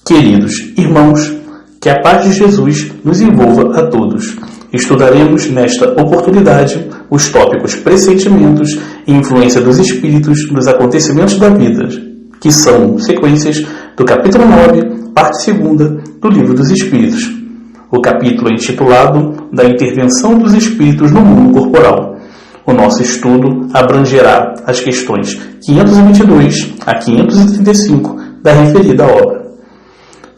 Queridos irmãos, que a paz de Jesus nos envolva a todos. Estudaremos nesta oportunidade os tópicos pressentimentos e influência dos espíritos nos acontecimentos da vida, que são sequências do capítulo 9, parte 2 do Livro dos Espíritos. O capítulo é intitulado Da Intervenção dos Espíritos no Mundo Corporal. O nosso estudo abrangerá as questões 522 a 535 da referida obra.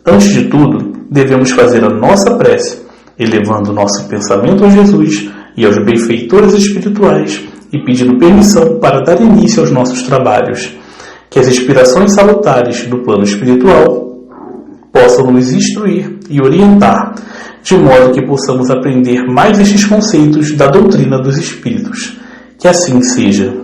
Antes de tudo, devemos fazer a nossa prece, elevando nosso pensamento a Jesus e aos benfeitores espirituais e pedindo permissão para dar início aos nossos trabalhos. Que as inspirações salutares do plano espiritual possam nos instruir e orientar, de modo que possamos aprender mais estes conceitos da doutrina dos espíritos. Que assim seja.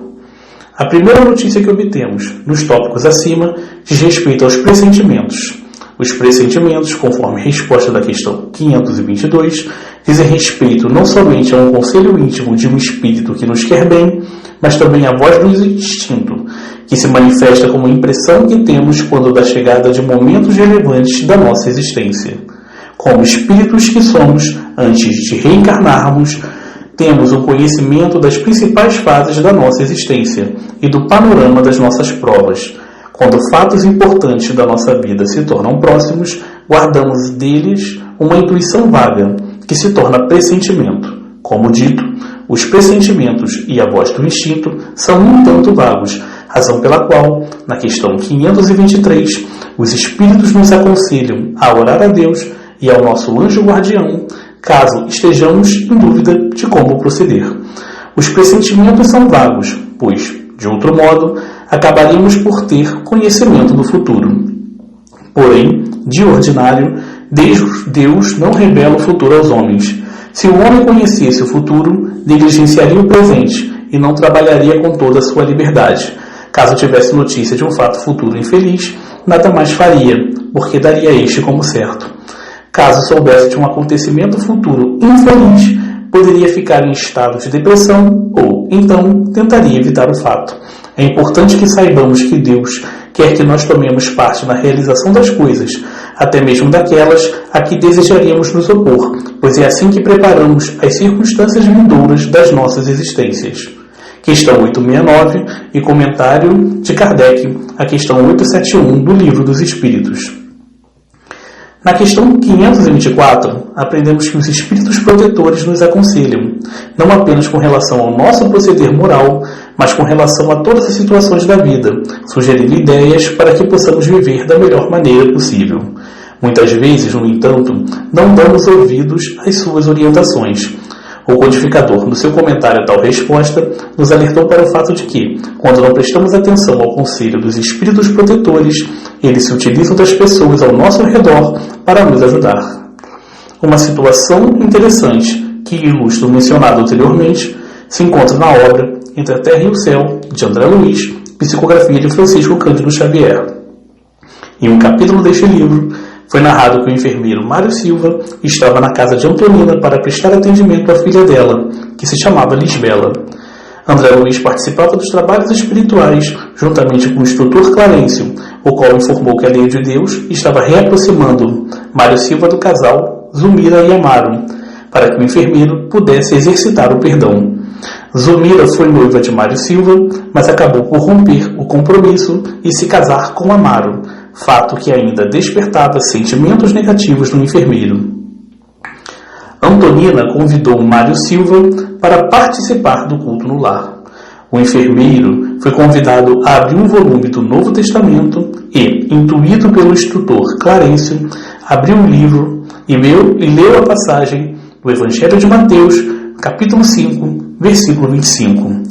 A primeira notícia que obtemos, nos tópicos acima, diz respeito aos pressentimentos. Os pressentimentos, conforme a resposta da questão 522, dizem respeito não somente a um conselho íntimo de um espírito que nos quer bem, mas também à voz do instinto, que se manifesta como impressão que temos quando da chegada de momentos relevantes da nossa existência. Como espíritos que somos, antes de reencarnarmos, temos um conhecimento das principais fases da nossa existência e do panorama das nossas provas. Quando fatos importantes da nossa vida se tornam próximos, guardamos deles uma intuição vaga, que se torna pressentimento. Como dito, os pressentimentos e a voz do instinto são um tanto vagos, razão pela qual, na questão 523, os espíritos nos aconselham a orar a Deus e ao nosso anjo guardião, caso estejamos em dúvida de como proceder. Os pressentimentos são vagos, pois, de outro modo, acabaríamos por ter conhecimento do futuro. Porém, de ordinário, Deus não revela o futuro aos homens. Se o homem conhecesse o futuro, negligenciaria o presente e não trabalharia com toda a sua liberdade. Caso tivesse notícia de um fato futuro infeliz, nada mais faria, porque daria este como certo. Caso soubesse de um acontecimento futuro infeliz, poderia ficar em estado de depressão ou, então, tentaria evitar o fato. É importante que saibamos que Deus quer que nós tomemos parte na realização das coisas, até mesmo daquelas a que desejaríamos nos opor, pois é assim que preparamos as circunstâncias vindouras das nossas existências. Questão 869 e comentário de Kardec, a questão 871 do Livro dos Espíritos. Na questão 524, aprendemos que os espíritos protetores nos aconselham, não apenas com relação ao nosso proceder moral, mas com relação a todas as situações da vida, sugerindo ideias para que possamos viver da melhor maneira possível. Muitas vezes, no entanto, não damos ouvidos às suas orientações. O codificador, no seu comentário a tal resposta, nos alertou para o fato de que, quando não prestamos atenção ao conselho dos espíritos protetores, eles se utilizam das pessoas ao nosso redor para nos ajudar. Uma situação interessante, que ilustra o mencionado anteriormente, se encontra na obra Entre a Terra e o Céu, de André Luiz, psicografia de Francisco Cândido Xavier. Em um capítulo deste livro, foi narrado que o enfermeiro Mário Silva estava na casa de Antonina para prestar atendimento à filha dela, que se chamava Lisbela. André Luiz participava dos trabalhos espirituais, juntamente com o instrutor Clarencio, o qual informou que a lei de Deus estava reaproximando Mário Silva do casal Zulmira e Amaro, para que o enfermeiro pudesse exercitar o perdão. Zulmira foi noiva de Mário Silva, mas acabou por romper o compromisso e se casar com Amaro, fato que ainda despertava sentimentos negativos no enfermeiro. Antonina convidou Mário Silva para participar do culto no lar. O enfermeiro foi convidado a abrir um volume do Novo Testamento e, intuído pelo instrutor Clarencio, abriu o livro e leu a passagem do Evangelho de Mateus, capítulo 5, versículo 25.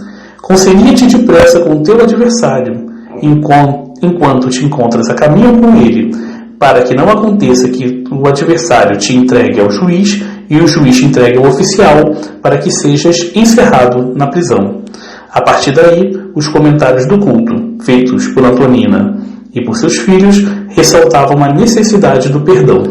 Concelia-te depressa com o teu adversário, enquanto te encontras a caminho com ele, para que não aconteça que o adversário te entregue ao juiz e o juiz te entregue ao oficial, para que sejas encerrado na prisão. A partir daí, os comentários do culto, feitos por Antonina e por seus filhos, ressaltavam a necessidade do perdão.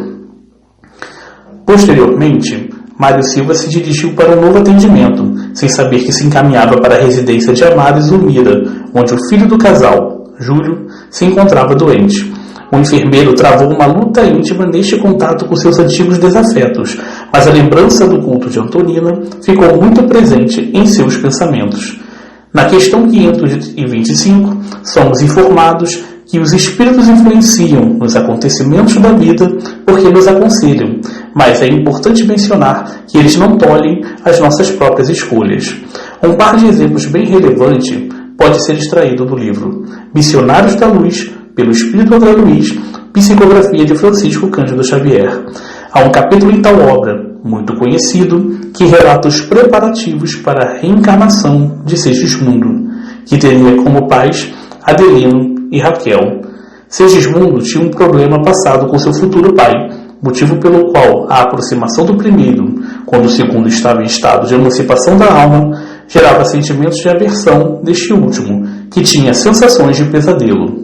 Posteriormente, Mário Silva se dirigiu para um novo atendimento, sem saber que se encaminhava para a residência de Amaro e Zulmira, onde o filho do casal, Júlio, se encontrava doente. O enfermeiro travou uma luta íntima neste contato com seus antigos desafetos, mas a lembrança do culto de Antonina ficou muito presente em seus pensamentos. Na questão 525, somos informados que os espíritos influenciam nos acontecimentos da vida porque nos aconselham, mas é importante mencionar que eles não tolhem as nossas próprias escolhas. Um par de exemplos bem relevante pode ser extraído do livro Missionários da Luz, pelo Espírito André Luiz, psicografia de Francisco Cândido Xavier. Há um capítulo em tal obra, muito conhecido, que relata os preparativos para a reencarnação de Segismundo, que teria como pais Adelino e Raquel. Segismundo tinha um problema passado com seu futuro pai, motivo pelo qual a aproximação do primeiro, quando o segundo estava em estado de emancipação da alma, gerava sentimentos de aversão deste último, que tinha sensações de pesadelo.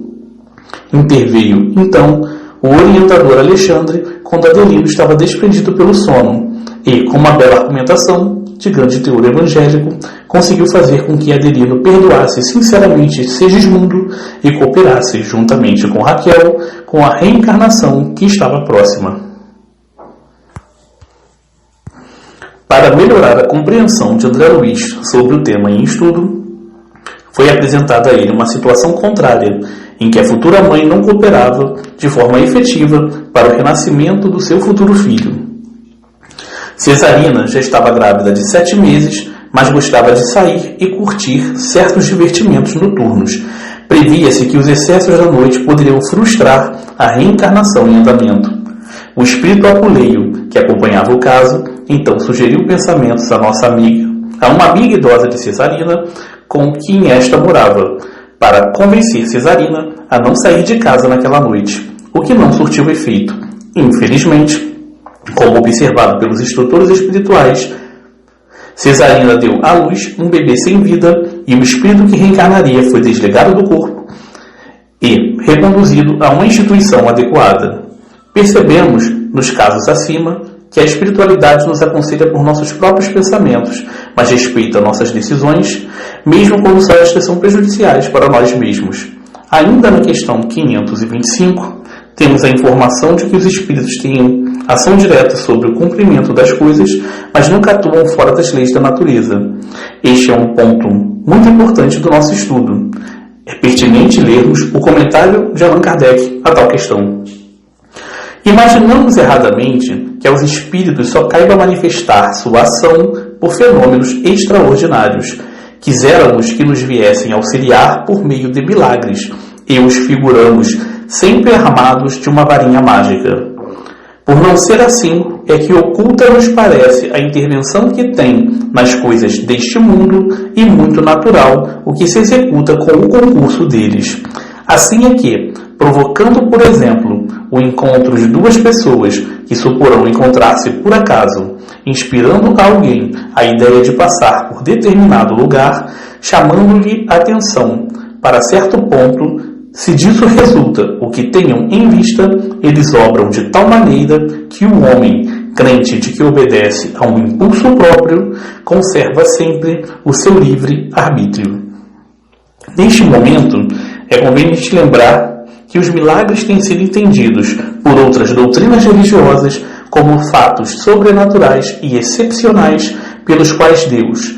Interveio, então, o orientador Alexandre quando Adelino estava desprendido pelo sono e, com uma bela argumentação de grande teor evangélico, conseguiu fazer com que Adelino perdoasse sinceramente Segismundo e cooperasse, juntamente com Raquel, com a reencarnação que estava próxima. Para melhorar a compreensão de André Luiz sobre o tema em estudo, foi apresentada a ele uma situação contrária, em que a futura mãe não cooperava de forma efetiva para o renascimento do seu futuro filho. Cesarina já estava grávida de 7 meses, mas gostava de sair e curtir certos divertimentos noturnos. Previa-se que os excessos da noite poderiam frustrar a reencarnação em andamento. O espírito Apuleio, que acompanhava o caso, então sugeriu pensamentos a uma amiga idosa de Cesarina, com quem esta morava, para convencer Cesarina a não sair de casa naquela noite, o que não surtiu efeito. Infelizmente, como observado pelos instrutores espirituais, Cesarina deu à luz um bebê sem vida e o espírito que reencarnaria foi desligado do corpo e reconduzido a uma instituição adequada. Percebemos, nos casos acima, que a espiritualidade nos aconselha por nossos próprios pensamentos, mas respeita nossas decisões, mesmo quando estas são prejudiciais para nós mesmos. Ainda na questão 525, temos a informação de que os espíritos têm ação direta sobre o cumprimento das coisas, mas nunca atuam fora das leis da natureza. Este é um ponto muito importante do nosso estudo. É pertinente lermos o comentário de Allan Kardec a tal questão. Imaginamos erradamente que aos espíritos só caiba manifestar sua ação por fenômenos extraordinários. Quiséramos que nos viessem auxiliar por meio de milagres, e os figuramos sempre armados de uma varinha mágica. Por não ser assim, é que oculta nos parece a intervenção que tem nas coisas deste mundo e muito natural o que se executa com o concurso deles. Assim é que, provocando, por exemplo, o encontro de duas pessoas que suporão encontrar-se por acaso, inspirando a alguém a ideia de passar por determinado lugar, chamando-lhe atenção para certo ponto, se disso resulta o que tenham em vista, eles obram de tal maneira que o homem, crente de que obedece a um impulso próprio, conserva sempre o seu livre arbítrio. Neste momento, é conveniente lembrar que os milagres têm sido entendidos por outras doutrinas religiosas como fatos sobrenaturais e excepcionais pelos quais Deus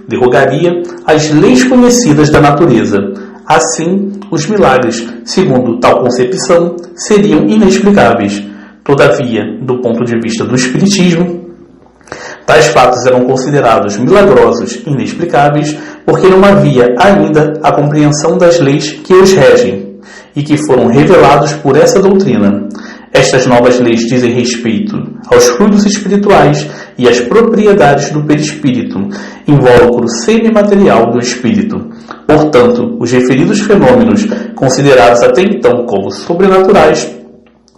derrogaria as leis conhecidas da natureza. Assim, os milagres, segundo tal concepção, seriam inexplicáveis. Todavia, do ponto de vista do Espiritismo, tais fatos eram considerados milagrosos e inexplicáveis porque não havia ainda a compreensão das leis que os regem e que foram revelados por essa doutrina. Estas novas leis dizem respeito aos fluidos espirituais e às propriedades do perispírito, invólucro semimaterial do espírito. Portanto, os referidos fenômenos, considerados até então como sobrenaturais,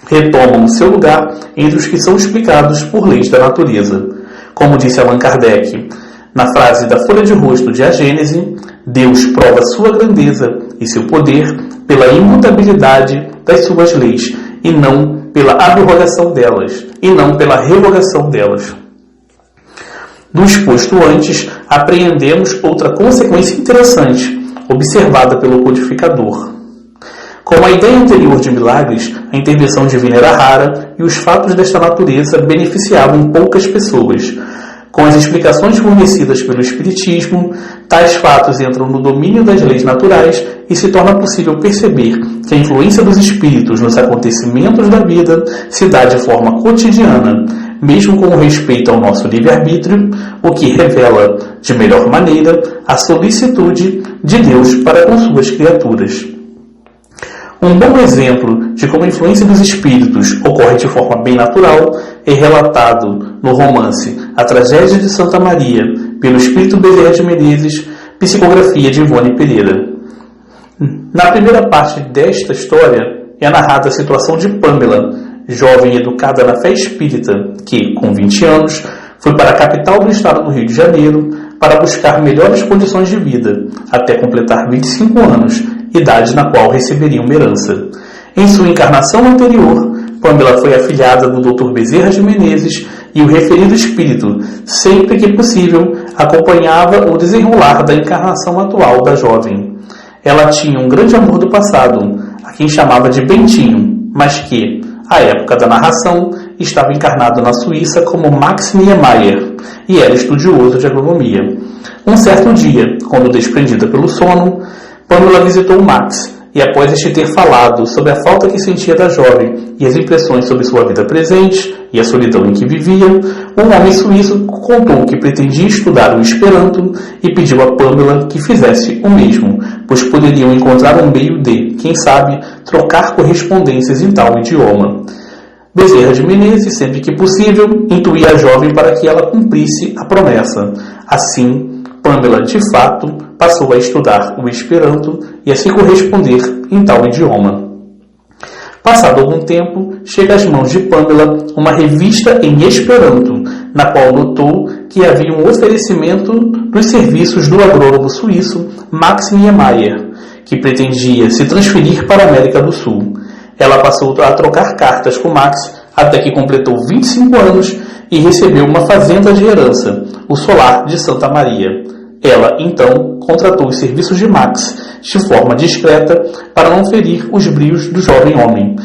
retomam seu lugar entre os que são explicados por leis da natureza. Como disse Allan Kardec, na frase da folha de rosto de A Gênese, Deus prova sua grandeza e seu poder pela imutabilidade das suas leis, e não pela abrogação delas, e não pela revogação delas. Do exposto antes, apreendemos outra consequência interessante, observada pelo codificador. Como a ideia anterior de milagres, a intervenção divina era rara e os fatos desta natureza beneficiavam poucas pessoas. Com as explicações fornecidas pelo Espiritismo, tais fatos entram no domínio das leis naturais e se torna possível perceber que a influência dos espíritos nos acontecimentos da vida se dá de forma cotidiana, mesmo com respeito ao nosso livre-arbítrio, o que revela, de melhor maneira, a solicitude de Deus para com suas criaturas. Um bom exemplo de como a influência dos espíritos ocorre de forma bem natural é relatado no romance A Tragédia de Santa Maria, pelo espírito Bezerra de Menezes, psicografia de Ivone Pereira. Na primeira parte desta história é narrada a situação de Pamela, jovem educada na fé espírita, que, com 20 anos, foi para a capital do estado do Rio de Janeiro para buscar melhores condições de vida, até completar 25 anos, idade na qual receberia uma herança. Em sua encarnação anterior, Pamela foi afilhada do Dr. Bezerra de Menezes e o referido espírito, sempre que possível, acompanhava o desenrolar da encarnação atual da jovem. Ela tinha um grande amor do passado, a quem chamava de Bentinho, mas que, à época da narração, estava encarnado na Suíça como Max Niemeyer e era estudioso de agronomia. Um certo dia, quando desprendida pelo sono, Pamela visitou Max e, após este ter falado sobre a falta que sentia da jovem e as impressões sobre sua vida presente e a solidão em que vivia, um homem suíço contou que pretendia estudar o Esperanto e pediu a Pamela que fizesse o mesmo, pois poderiam encontrar um meio de, quem sabe, trocar correspondências em tal idioma. Bezerra de Menezes, sempre que possível, intuía a jovem para que ela cumprisse a promessa. Assim, Pamela, de fato, passou a estudar o Esperanto e a se corresponder em tal idioma. Passado algum tempo, chega às mãos de Pamela uma revista em Esperanto, na qual notou que havia um oferecimento dos serviços do agrônomo suíço Max Niemeyer, que pretendia se transferir para a América do Sul. Ela passou a trocar cartas com Max até que completou 25 anos e recebeu uma fazenda de herança, o solar de Santa Maria. Ela, então, contratou os serviços de Max de forma discreta para não ferir os brios do jovem homem.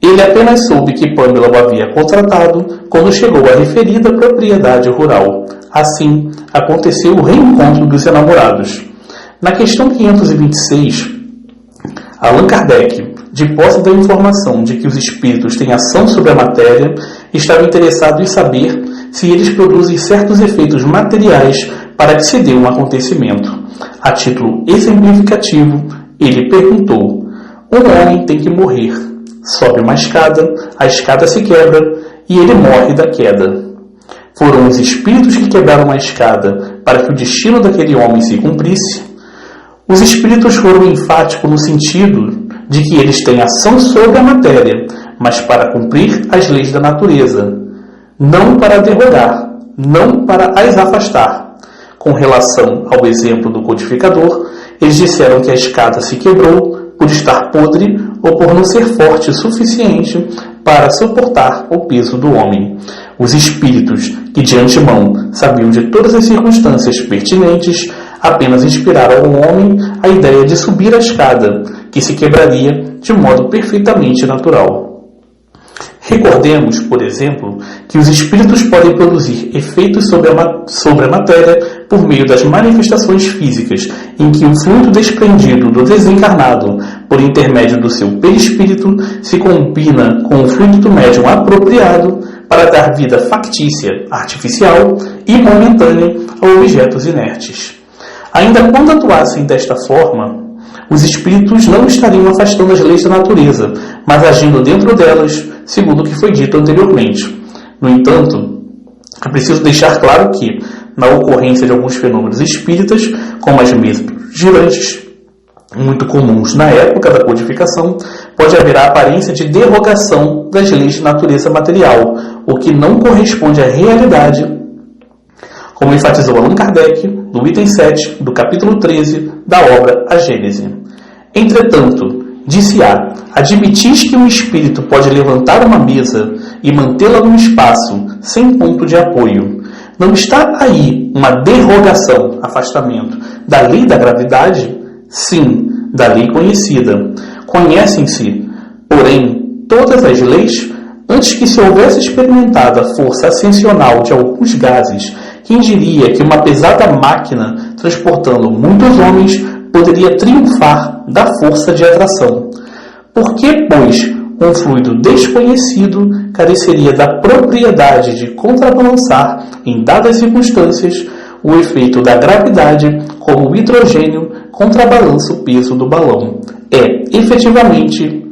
Ele apenas soube que Pamela o havia contratado quando chegou à referida propriedade rural. Assim, aconteceu o reencontro dos enamorados. Na questão 526, Allan Kardec, de posse da informação de que os espíritos têm ação sobre a matéria, estava interessado em saber se eles produzem certos efeitos materiais para que se dê um acontecimento. A título exemplificativo, ele perguntou: um homem tem que morrer. Sobe uma escada, a escada se quebra e ele morre da queda. Foram os espíritos que quebraram a escada para que o destino daquele homem se cumprisse? Os espíritos foram enfáticos no sentido de que eles têm ação sobre a matéria, mas para cumprir as leis da natureza, não para derrogar, não para as afastar. Com relação ao exemplo do codificador, eles disseram que a escada se quebrou por estar podre ou por não ser forte o suficiente para suportar o peso do homem. Os espíritos, que de antemão sabiam de todas as circunstâncias pertinentes, apenas inspiraram ao homem a ideia de subir a escada, que se quebraria de modo perfeitamente natural. Recordemos, por exemplo, que os espíritos podem produzir efeitos sobre a matéria por meio das manifestações físicas, em que o fluido desprendido do desencarnado, por intermédio do seu perispírito, se combina com o fluido do médium apropriado para dar vida factícia, artificial e momentânea a objetos inertes. Ainda quando atuassem desta forma, os espíritos não estariam afastando as leis da natureza, mas agindo dentro delas, segundo o que foi dito anteriormente. No entanto, é preciso deixar claro que, na ocorrência de alguns fenômenos espíritas, como as mesas girantes, muito comuns na época da codificação, pode haver a aparência de derrogação das leis de natureza material, o que não corresponde à realidade, como enfatizou Allan Kardec no item 7 do capítulo 13 da obra A Gênese. Entretanto, disse-á, admitis que um espírito pode levantar uma mesa e mantê-la num espaço sem ponto de apoio. Não está aí uma derrogação, afastamento, da lei da gravidade? Sim, da lei conhecida. Conhecem-se, porém, todas as leis antes que se houvesse experimentado a força ascensional de alguns gases. Quem diria que uma pesada máquina transportando muitos homens poderia triunfar da força de atração? Por que, pois, um fluido desconhecido careceria da propriedade de contrabalançar, em dadas circunstâncias, o efeito da gravidade, como o hidrogênio contrabalança o peso do balão? É, efetivamente,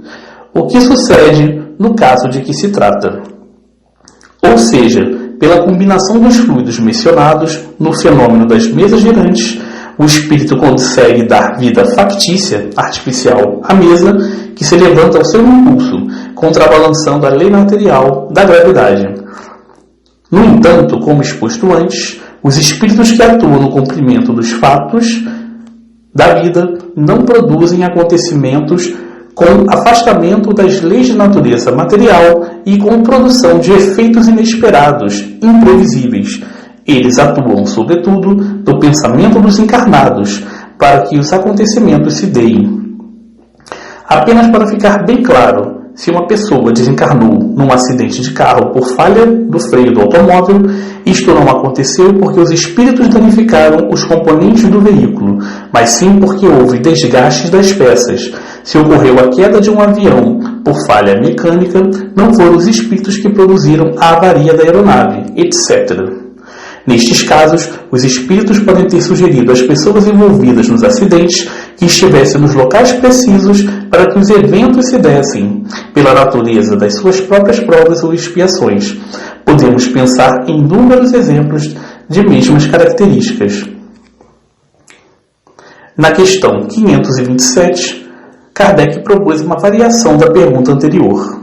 o que sucede no caso de que se trata. Ou seja, pela combinação dos fluidos mencionados no fenômeno das mesas girantes, o espírito consegue dar vida factícia, artificial, à mesa, que se levanta ao seu impulso, contrabalançando a lei material da gravidade. No entanto, como exposto antes, os espíritos que atuam no cumprimento dos fatos da vida não produzem acontecimentos com afastamento das leis de natureza material e com produção de efeitos inesperados, imprevisíveis. Eles atuam, sobretudo, no pensamento dos encarnados, para que os acontecimentos se deem. Apenas para ficar bem claro, se uma pessoa desencarnou num acidente de carro por falha do freio do automóvel, isto não aconteceu porque os espíritos danificaram os componentes do veículo, mas sim porque houve desgastes das peças. Se ocorreu a queda de um avião por falha mecânica, não foram os espíritos que produziram a avaria da aeronave, etc. Nestes casos, os espíritos podem ter sugerido às pessoas envolvidas nos acidentes que estivessem nos locais precisos para que os eventos se dessem, pela natureza das suas próprias provas ou expiações. Podemos pensar em inúmeros exemplos de mesmas características. Na questão 527, Kardec propôs uma variação da pergunta anterior.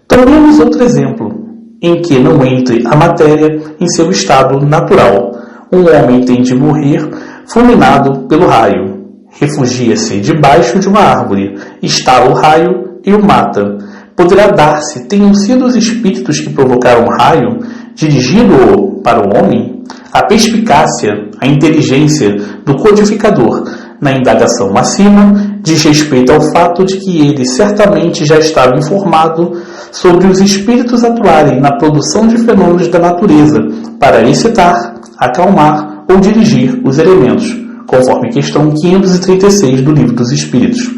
Tomemos outro exemplo, em que não entre a matéria em seu estado natural. Um homem tem de morrer fulminado pelo raio. Refugia-se debaixo de uma árvore, estala o raio e o mata. Poderá dar-se, tenham sido os espíritos que provocaram o raio, dirigindo-o para o homem? A perspicácia, a inteligência do codificador na indagação acima diz respeito ao fato de que ele certamente já estava informado sobre os espíritos atuarem na produção de fenômenos da natureza para excitar, acalmar ou dirigir os elementos, conforme questão 536 do Livro dos Espíritos.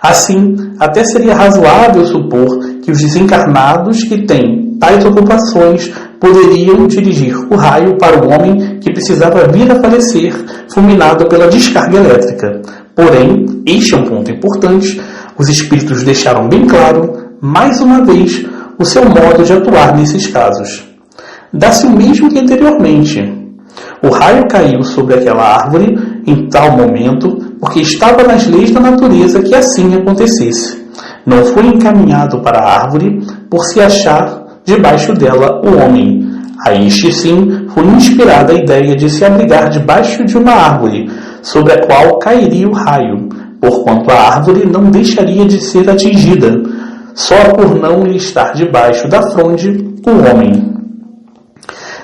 Assim, até seria razoável supor que os desencarnados que têm tais ocupações poderiam dirigir o raio para o homem que precisava vir a falecer, fulminado pela descarga elétrica. Porém, este é um ponto importante, os espíritos deixaram bem claro, mais uma vez, o seu modo de atuar nesses casos. Dá-se o mesmo que anteriormente. O raio caiu sobre aquela árvore em tal momento porque estava nas leis da natureza que assim acontecesse. Não foi encaminhado para a árvore por se achar debaixo dela o homem. A este sim foi inspirada a ideia de se abrigar debaixo de uma árvore sobre a qual cairia o raio, porquanto a árvore não deixaria de ser atingida, só por não lhe estar debaixo da fronde o homem.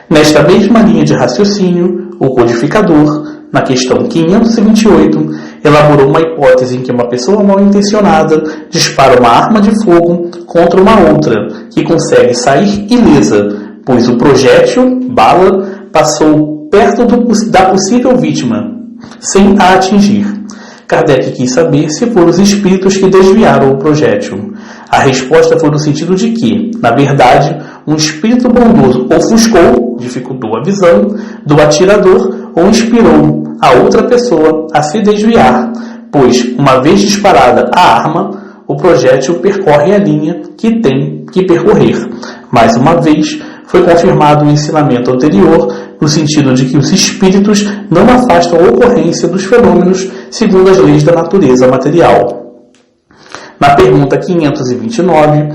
Nesta mesma linha de raciocínio, o codificador, na questão 528, elaborou uma hipótese em que uma pessoa mal intencionada dispara uma arma de fogo contra uma outra, que consegue sair ilesa, pois o projétil, bala, passou perto da possível vítima, sem a atingir. Kardec quis saber se foram os espíritos que desviaram o projétil. A resposta foi no sentido de que, na verdade, um espírito bondoso ofuscou, dificultou a visão do atirador ou inspirou a outra pessoa a se desviar, pois, uma vez disparada a arma, o projétil percorre a linha que tem que percorrer. Mais uma vez, foi confirmado o ensinamento anterior, no sentido de que os espíritos não afastam a ocorrência dos fenômenos segundo as leis da natureza material. Na pergunta 529,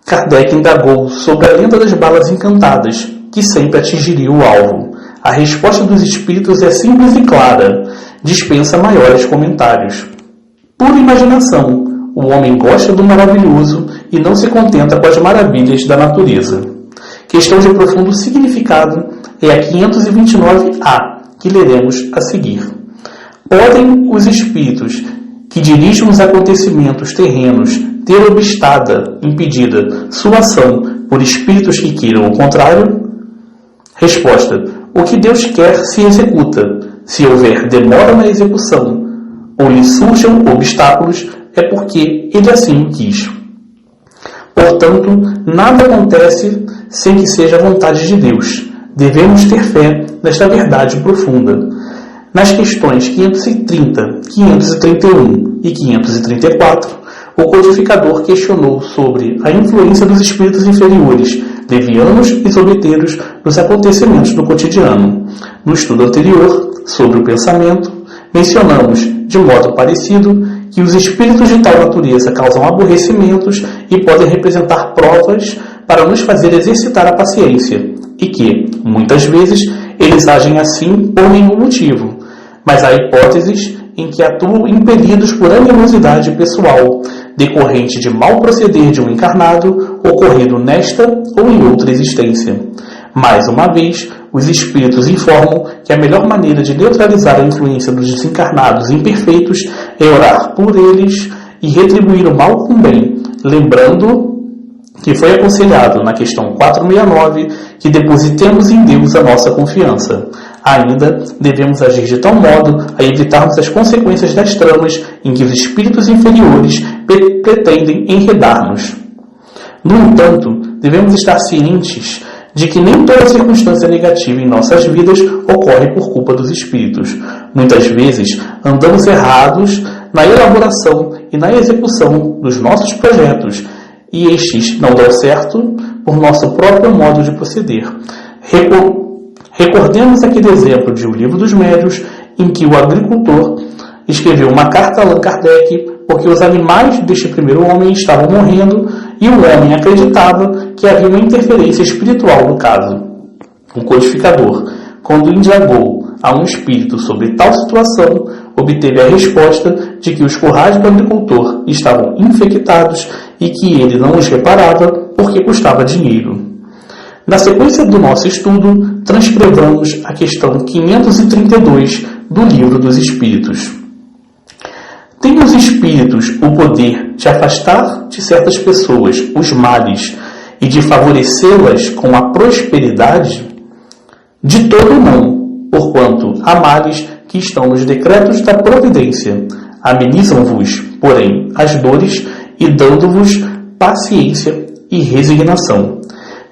Kardec indagou sobre a lenda das balas encantadas, que sempre atingiria o alvo. A resposta dos espíritos é simples e clara, dispensa maiores comentários. Pura imaginação, o homem gosta do maravilhoso e não se contenta com as maravilhas da natureza. Questão de profundo significado é a 529A, que leremos a seguir. Podem os espíritos que dirigem os acontecimentos terrenos ter obstada, impedida, sua ação por espíritos que queiram o contrário? Resposta: o que Deus quer se executa. Se houver demora na execução, ou lhe surjam obstáculos, é porque Ele assim o quis. Portanto, nada acontece sem que seja a vontade de Deus. Devemos ter fé nesta verdade profunda. Nas questões 530, 531 e 534, o codificador questionou sobre a influência dos espíritos inferiores, levianos e zombeteiros nos acontecimentos do cotidiano. No estudo anterior, sobre o pensamento, mencionamos, de modo parecido, que os espíritos de tal natureza causam aborrecimentos e podem representar provas para nos fazer exercitar a paciência, e que, muitas vezes, eles agem assim por nenhum motivo, mas há hipóteses em que atuam impelidos por animosidade pessoal, decorrente de mau proceder de um encarnado, ocorrido nesta ou em outra existência. Mais uma vez, os espíritos informam que a melhor maneira de neutralizar a influência dos desencarnados imperfeitos é orar por eles e retribuir o mal com o bem, lembrando que foi aconselhado na questão 469 que depositemos em Deus a nossa confiança. Ainda devemos agir de tal modo a evitarmos as consequências das tramas em que os espíritos inferiores pretendem enredar-nos. No entanto, devemos estar cientes de que nem toda circunstância negativa em nossas vidas ocorre por culpa dos espíritos. Muitas vezes, andamos errados na elaboração e na execução dos nossos projetos, e estes não dão certo por nosso próprio modo de proceder. Recordemos aquele exemplo de O Livro dos Médiuns, em que o agricultor escreveu uma carta a Allan Kardec porque os animais deste primeiro homem estavam morrendo e o homem acreditava que havia uma interferência espiritual no caso. O codificador, quando indagou a um espírito sobre tal situação, obteve a resposta de que os currais do agricultor estavam infectados e que ele não os reparava porque custava dinheiro. Na sequência do nosso estudo, transcrevamos a questão 532 do Livro dos Espíritos. Têm os espíritos o poder de afastar de certas pessoas os males e de favorecê-las com a prosperidade? De todo não, porquanto há males que estão nos decretos da providência. Amenizam-vos, porém, as dores e dando-vos paciência e resignação.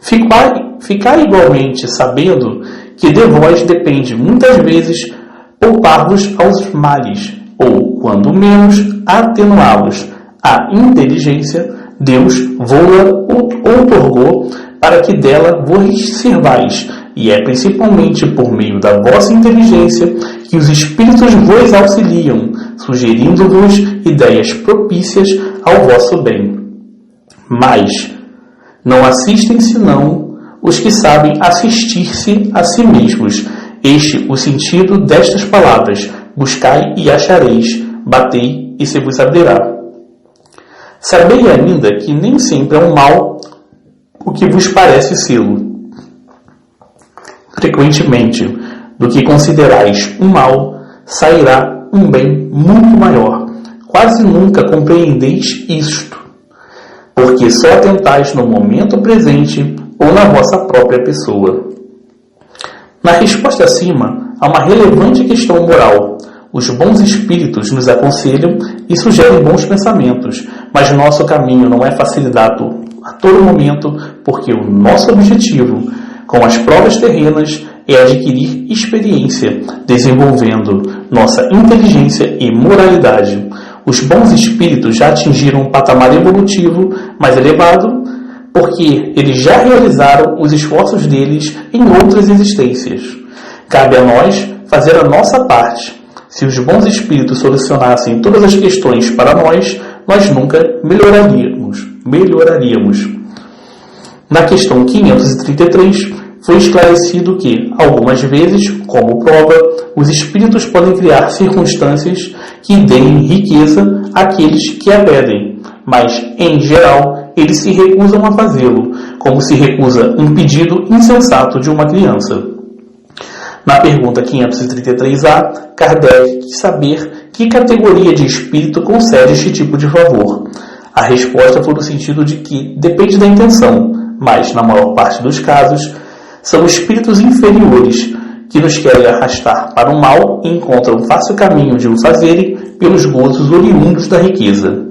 Ficai igualmente sabendo que de vós depende muitas vezes poupar-vos aos males, ou, quando menos, atenuá-los. A inteligência Deus vou-la outorgou para que dela vos servais, e é principalmente por meio da vossa inteligência que os espíritos vos auxiliam, sugerindo-vos ideias propícias ao vosso bem. Mas não assistem senão os que sabem assistir-se a si mesmos. Este o sentido destas palavras: buscai e achareis, batei e se vos abrirá. Sabei ainda que nem sempre é um mal o que vos parece sê-lo. Frequentemente, do que considerais um mal, sairá um bem muito maior. Quase nunca compreendeis isto, porque só atentais no momento presente ou na vossa própria pessoa. Na resposta acima, há uma relevante questão moral. Os bons espíritos nos aconselham e sugerem bons pensamentos, mas nosso caminho não é facilitado a todo momento, porque o nosso objetivo, com as provas terrenas, é adquirir experiência, desenvolvendo nossa inteligência e moralidade. Os bons espíritos já atingiram um patamar evolutivo mais elevado, porque eles já realizaram os esforços deles em outras existências. Cabe a nós fazer a nossa parte. Se os bons espíritos solucionassem todas as questões para nós, nós nunca melhoraríamos. Na questão 533, foi esclarecido que, algumas vezes, como prova, os espíritos podem criar circunstâncias que deem riqueza àqueles que a pedem, mas, em geral, eles se recusam a fazê-lo, como se recusa um pedido insensato de uma criança. Na pergunta 533A, Kardec quis saber que categoria de espírito concede este tipo de favor? A resposta foi no sentido de que depende da intenção, mas, na maior parte dos casos, são espíritos inferiores que nos querem arrastar para o mal e encontram fácil caminho de o fazerem pelos gozos oriundos da riqueza.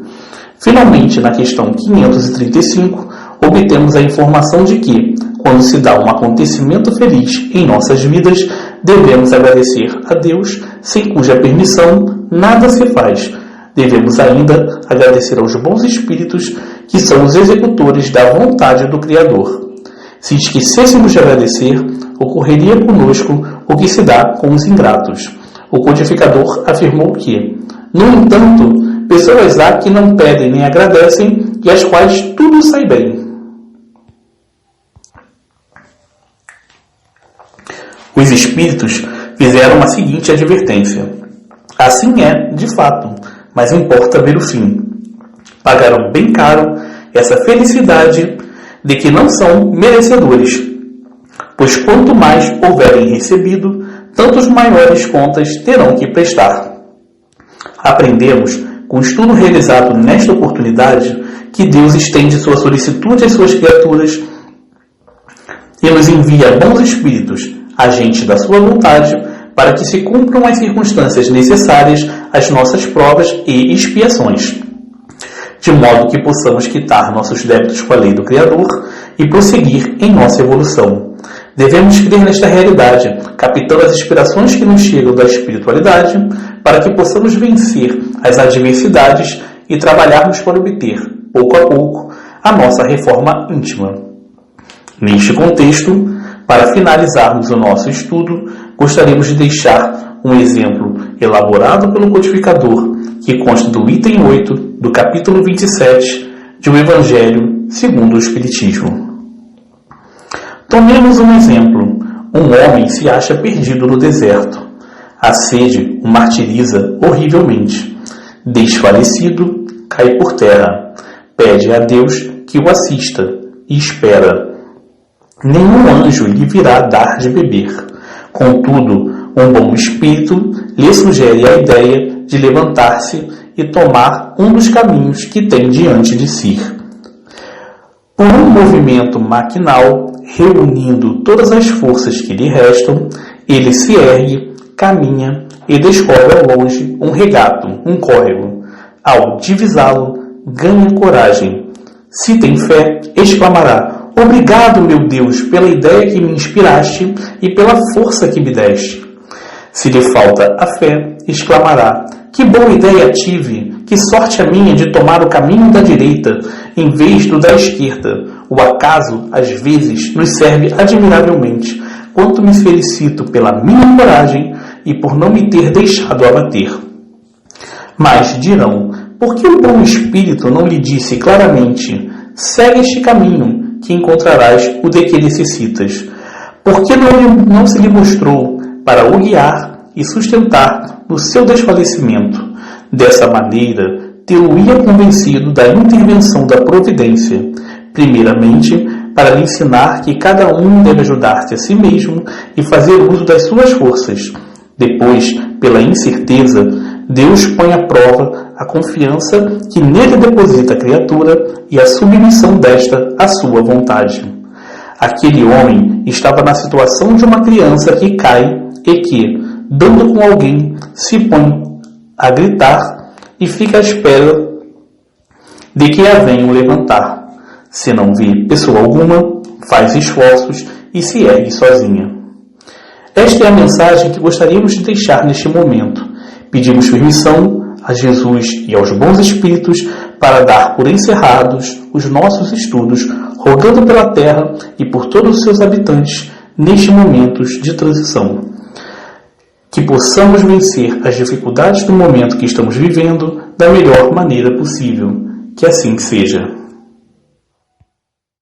Finalmente, na questão 535, obtemos a informação de que, quando se dá um acontecimento feliz em nossas vidas, devemos agradecer a Deus, sem cuja permissão nada se faz. Devemos ainda agradecer aos bons espíritos, que são os executores da vontade do Criador. Se esquecêssemos de agradecer, ocorreria conosco o que se dá com os ingratos. O codificador afirmou que, no entanto, pessoas há que não pedem nem agradecem e às quais tudo sai bem. Os espíritos fizeram a seguinte advertência: assim é, de fato, mas importa ver o fim. Pagaram bem caro essa felicidade de que não são merecedores, pois quanto mais houverem recebido, tantos maiores contas terão que prestar. Aprendemos, com o estudo realizado nesta oportunidade, que Deus estende sua solicitude às suas criaturas e nos envia bons espíritos, agentes da sua vontade, para que se cumpram as circunstâncias necessárias às nossas provas e expiações, de modo que possamos quitar nossos débitos com a lei do Criador e prosseguir em nossa evolução. Devemos crer nesta realidade, captando as inspirações que nos chegam da espiritualidade, para que possamos vencer as adversidades e trabalharmos para obter, pouco a pouco, a nossa reforma íntima. Neste contexto, para finalizarmos o nosso estudo, gostaríamos de deixar um exemplo elaborado pelo codificador, que consta do item 8 do capítulo 27 de O Evangelho segundo o Espiritismo. Tomemos um exemplo. Um homem se acha perdido no deserto. A sede o martiriza horrivelmente. Desfalecido, cai por terra. Pede a Deus que o assista e espera. Nenhum anjo lhe virá dar de beber. Contudo, um bom espírito lhe sugere a ideia de levantar-se e tomar um dos caminhos que tem diante de si. Por um movimento maquinal, reunindo todas as forças que lhe restam, ele se ergue, caminha e descobre ao longe um regato, um córrego. Ao divisá-lo, ganha coragem. Se tem fé, exclamará: obrigado, meu Deus, pela ideia que me inspiraste e pela força que me deste. Se lhe falta a fé, exclamará: que boa ideia tive, que sorte a minha de tomar o caminho da direita em vez do da esquerda. O acaso, às vezes, nos serve admiravelmente. Quanto me felicito pela minha coragem e por não me ter deixado abater. Mas dirão: por que o bom espírito não lhe disse claramente: segue este caminho, que encontrarás o de que necessitas? Por que não se lhe mostrou para o guiar e sustentar no seu desfalecimento? Dessa maneira, tê-lo-ia convencido da intervenção da providência, primeiramente, para lhe ensinar que cada um deve ajudar-se a si mesmo e fazer uso das suas forças. Depois, pela incerteza, Deus põe à prova a confiança que nele deposita a criatura e a submissão desta à sua vontade. Aquele homem estava na situação de uma criança que cai e que, dando com alguém, se põe a gritar e fica à espera de que a venham levantar. Se não vê pessoa alguma, faz esforços e se ergue sozinha. Esta é a mensagem que gostaríamos de deixar neste momento. Pedimos permissão a Jesus e aos bons espíritos para dar por encerrados os nossos estudos, rogando pela terra e por todos os seus habitantes nestes momentos de transição. Que possamos vencer as dificuldades do momento que estamos vivendo da melhor maneira possível. Que assim seja.